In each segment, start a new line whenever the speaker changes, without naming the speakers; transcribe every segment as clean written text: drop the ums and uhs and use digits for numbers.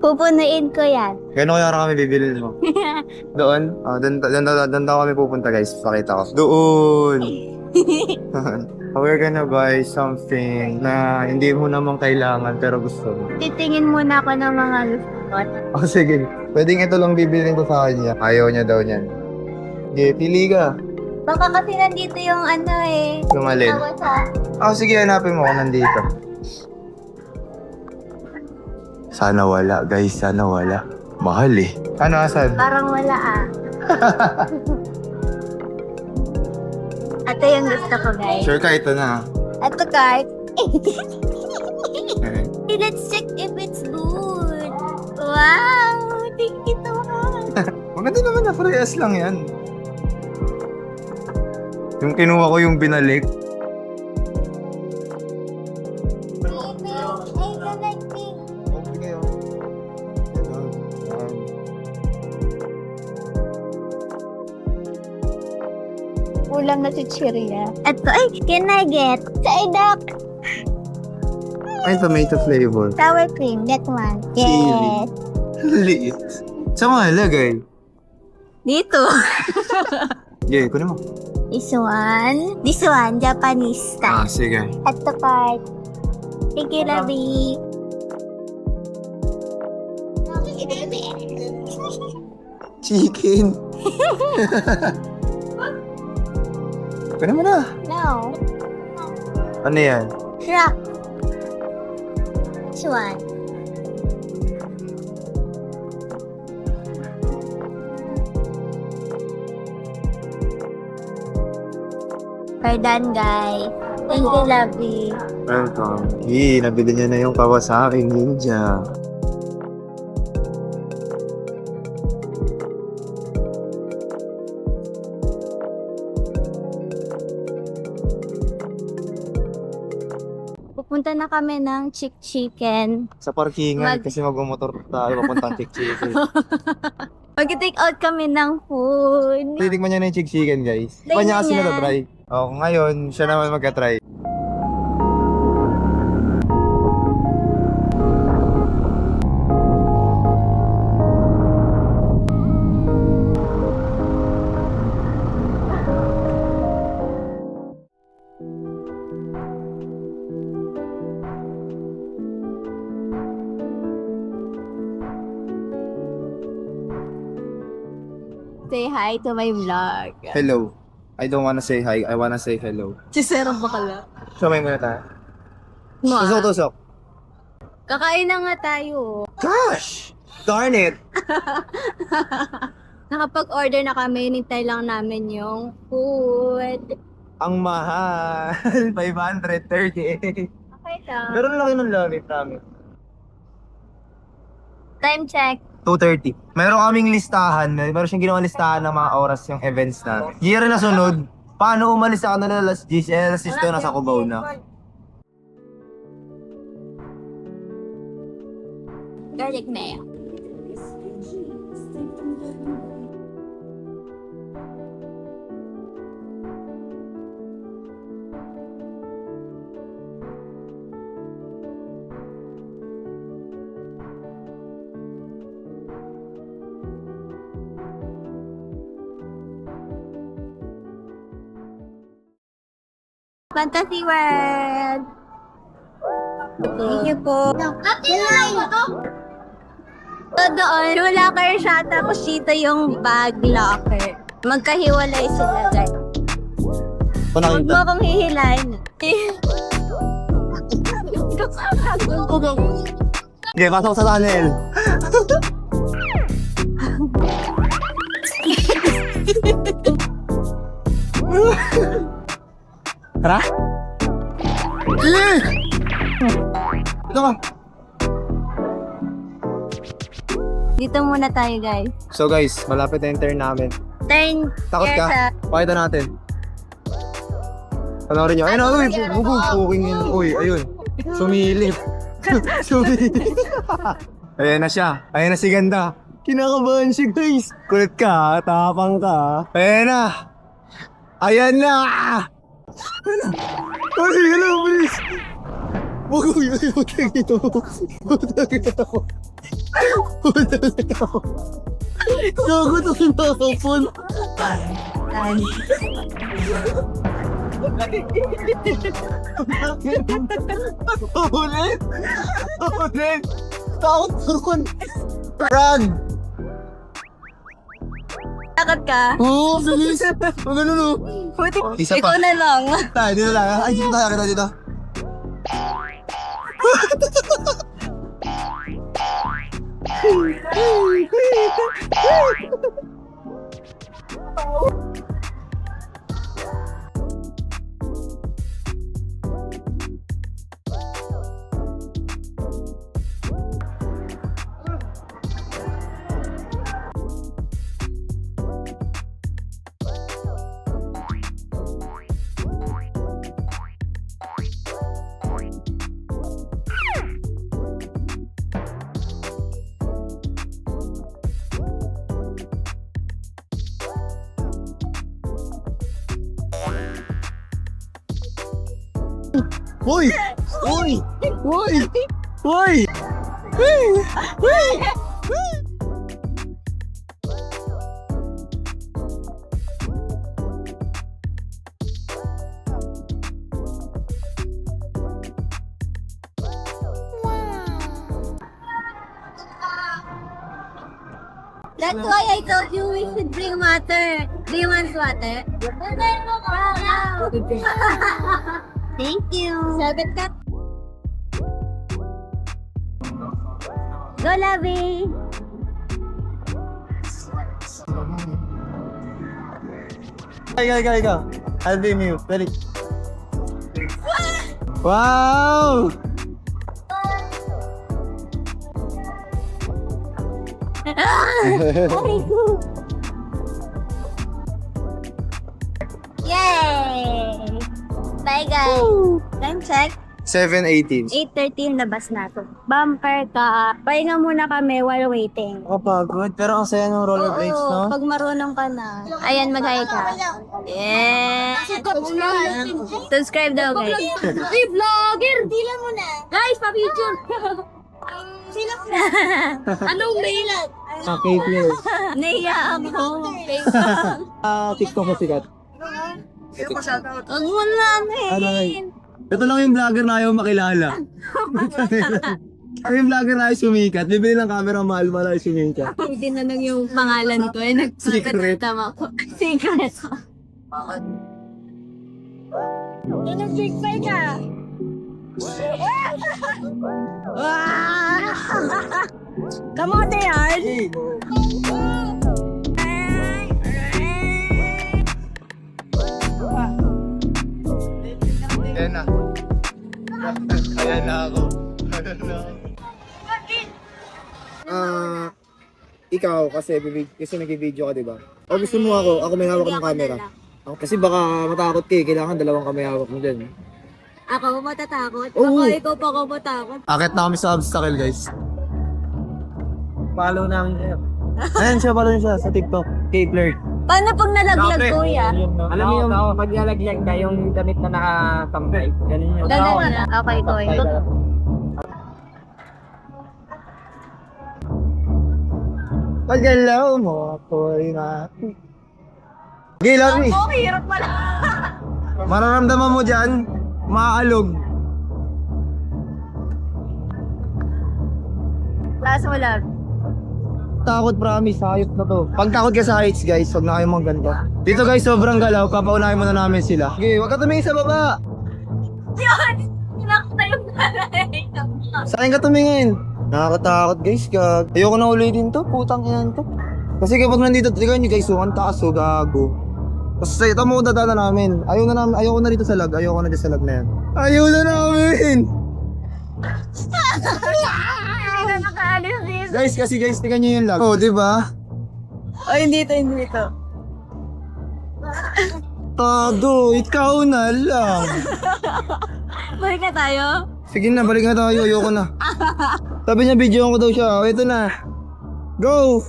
Pupunuin ko yan.
Gano'n kaya kami bibili mo? Doon? Doon daw kami pupunta guys. Pakita ko. Doon! We're gonna buy something na hindi mo naman kailangan pero gusto mo.
Titingin muna ako ng mga gusto ko.
Oh, sige. Pwedeng ito lang bibilin ko sa kanya. Ayaw niya daw niyan. Sige, pili ka.
Baka kasi nandito yung ano eh.
Lumalin.
Ako sa...
Oh, sige, hanapin mo kung nandito. Sana wala, guys. Sana wala. Mahal eh. Ano, asan?
Parang wala ah. Ito yung gusto ko guys.
Sure ka, ito na.
Ito guys. Let's check if it's good. Wow! Thank you so much.
Maganda naman na, parehas lang yan. Yung kinuha ko yung binalik. Okay kayo.
Kulang na si Chiria. Ito, ay, can I get? Side up.
Ay, tomato flavor.
Sour cream, that one. Yes.
Liit. Saan mo nalagay?
Dito.
Yeah, kunin mo.
This one, Japanese style.
Sige.
Ito part. Thank you, Labi.
Chicken. Kunin mo na.
No.
Ano yan?
Rock. This one. We're done, guys. Thank you, Labi.
Welcome. Nabili niya na yung Kawasaki Ninja.
Pupunta na kami ng Chicken.
Sa parkingan kasi magmumotor tayo papuntang Chick-Chicken.
Mag-take out kami ng food.
Titikman niya na yung Chick-Chicken, guys. Di ba niya kasi
niya.
na-try? Oh, ngayon, siya naman magka-try.
Say hi to my vlog.
Hello. I don't wanna say hi. I wanna say hello.
Chisero ba kala?
Sumay muna tayo. Tusok-tusok.
Kakain na nga tayo.
Gosh! Darn it!
Nakapag-order na kami, nintay lang namin yung food.
Ang mahal! 530.
Okay lang.
Pero ang laki ng lamit namin.
Time check.
2:30. Meron kaming listahan. Meron siyang ginawang listahan ng mga oras yung events na. Year na sunod, paano umalis sa kanila alas 10? Alas 10 nasa Cubao na.
Garlic mayo. Fantasy World! Thank you po. So doon, yung locker siya, tapos dito yung bag locker. Magkahiwalay sila, guys. Huwag mo akong hihilahin.
Okay, pasok sa tunnel. Tara? Ito ka.
Dito muna tayo, guys.
So guys, malapit na yung turn namin.
Turn
Takot
here
ka?
sa...
Pakita natin. Panoorin nyo. Ayun, uy, buging yun. Uy, ayun. Sumilip. Sumilip. Ayan na siya. Ayan na si Ganda. Kinakabahan siya, guys. Kulit ka, tapang ka. Ayan na. Ayan na. Ay, hello, please. Wag ko yun. Putang ito. Putang ito. Putang ito. Gago to sa nakapon. Ulit. Ulit. Takot doon. Run.
Takot ka?
Oo, bilis. Ang ganun o. Isa pa.
Ikaw na lang.
Tayo, dito lang. Ay, dito tayo. Kita dito. Hoy! Hoy! Hoy! Hoy!
That's why I told you we should bring water. Do you want water? Wow. Thank you. Sagot ka. Go, Labi.
Ikaw. I'll be mute. Ready? Wow!
Yay! Bye, guys. Time check.
7:18.
8:30 yung labas na to. Bumper ka. Pahinga muna kami while waiting.
Kapagod, pero ang saya ng rollerblades, no?
Pag marunong ka na. Ayan, mag-hi ka. Yeah. Subscribe daw, guys. Hey, vlogger! Dila mo na. Guys, pa-YouTube. Sila mo na. Anong mailan?
K-Play.
Naiya ako.
TikTok mo sikat.
Huwag mo namin.
Ito lang yung vlogger na ayaw makilala. Yung vlogger na ayaw sumikat. Bibili ng camera, mahal-mahal ayaw sumikat.
Hindi na lang yung pangalan ko.
Secret.
Tama ko. Secret. Nag-big pie ka. Kamote yan.
Ayan na. Ayan na ako. Ikaw kasi nag-video ka, diba? O gusto mo ako may hawak ng camera. Kasi baka matakot ka, kailangan dalawang kami hawak mo dyan.
Ako matatakot?
Oo.
Baka ikaw pa ako matakot.
Akit na kami sa obstacle, guys. Follow namin siya. Ayan siya, follow siya sa TikTok. K-Flirt.
Paano pag nalaglag, kuya?
Alam mo yung pag nalaglag ka, yung damit na nakakambay. Ganun yun.
Ganun na. Okay, kuya.
Pagalaw mo, ako'y na... Gilaw eh.
Okay, hirap pala.
Mararamdaman mo dyan, maaalog.
Last mo lang.
Takot, promise, hayop na to. Pag takot ka sa heights, guys, huwag na kayo magganto. Dito guys, sobrang galaw, papaunahin muna namin sila. Okay, huwag ka tumingin sa baba.
Yun! Hinakta yung nanay.
Saan ka tumingin? Nakakatakot guys, gag. Ayoko na ulitin to, putang inan to. Kasi kapag nandito, tignan nyo guys, ang taas, so gago. Tapos ito mo dadala namin. Ayoko na dito sa lag, ayoko na dito sa lag na yan. Ayaw na namin!
Hindi na nakaalis dito.
Guys, kasi guys, tignan nyo yung lag. Oh, di ba?
Ay, hindi ito.
Tarantado, ikaw na lang.
Balik na tayo.
Sige na, balik na tayo. Ayoko na. Sabi niya, video ko daw siya. O, ito na. Go!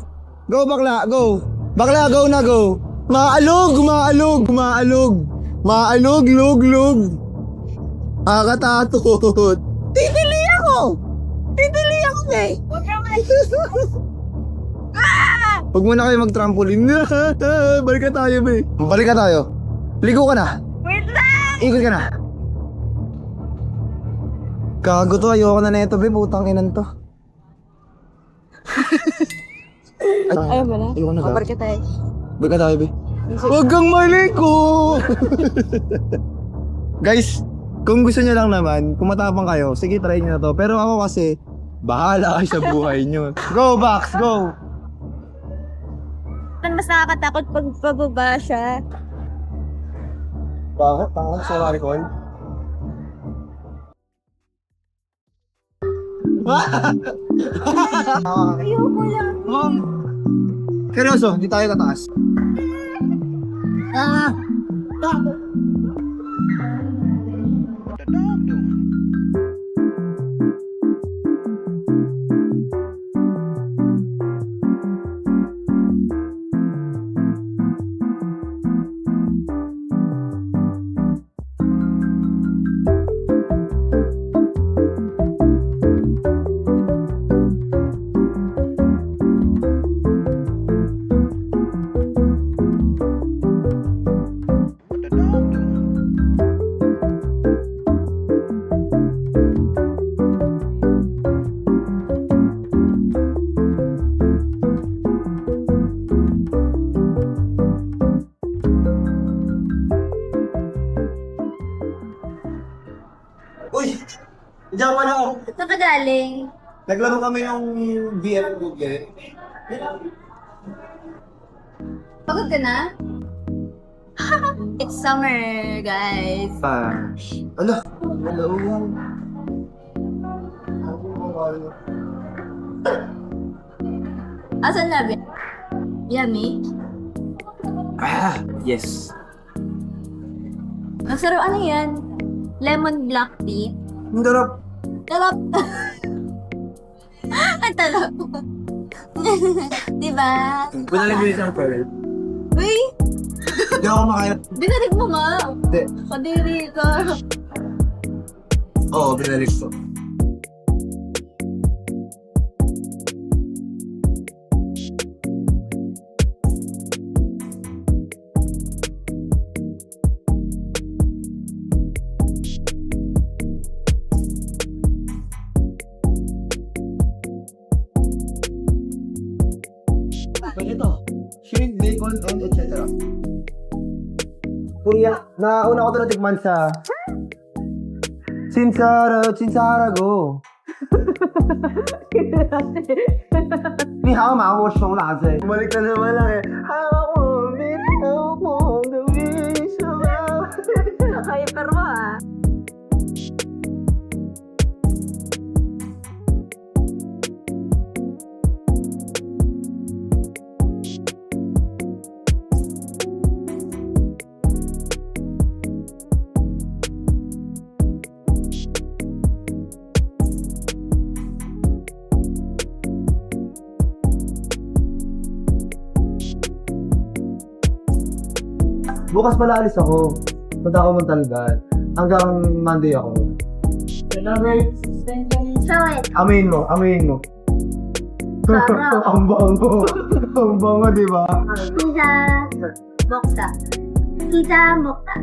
Go, bakla! Go! Bakla, go na, go! Maalog! Maalog! Maalog! Maalog! Log! Log! Nakakatakot! Titili ako! Titili ako, eh! Huwag muna kayo mag-trampoline. Balik na tayo, be. Balik na tayo. Ligo ka na.
Wait lang!
Ikot ka na. Gago to, ayoko na neto, be. Putang inan to.
Ayaw mo na?
Ayoko na, gago.
Balik na tayo.
Balik na tayo, be. Huwag kang maliko! Guys, kung gusto nyo lang naman, kung matapang kayo, sige, try nyo na to. Pero ako kasi, bahala kayo sa buhay nyo. Go, Bax! Go!
Mas nakakatakot pag pababa siya.
Bakit? Bakit? Sorry, Col.
Ayoko lang.
Seryoso, hindi tayo tataas. Uy! Diyan ka na ako.
Saan ka galing?
Naglaro kami yung BF Google.
Pagod ka na? It's summer, guys.
Ala! Hello!
Asan labi? Yummy?
Ah, yes.
Nagsaro, ano yan? Lemon black tea?
Ang darap!
Talap! Ang talap! Diba?
Punalig mo isang pearl.
Uy!
Hindi ako makaya.
Binarig mo nga!
Hindi.
Kadiri ka!
Oo, binalik ko. Ito, shrimp, bacon, and etc. Kuya, nauna ko ito natikman sa Sinsarago. 你好吗？我手拿着。Balik na naman lang eh.
Hyper mo ah!
Bukas pala alis ako. Punta ako Montalban. Hanggang Monday ako. Celebrate!
Sawit!
Amin mo, amin mo.
Sarap.
Ang bango. Ang bango, di ba?
Pizza Mokta. Pizza Mokta.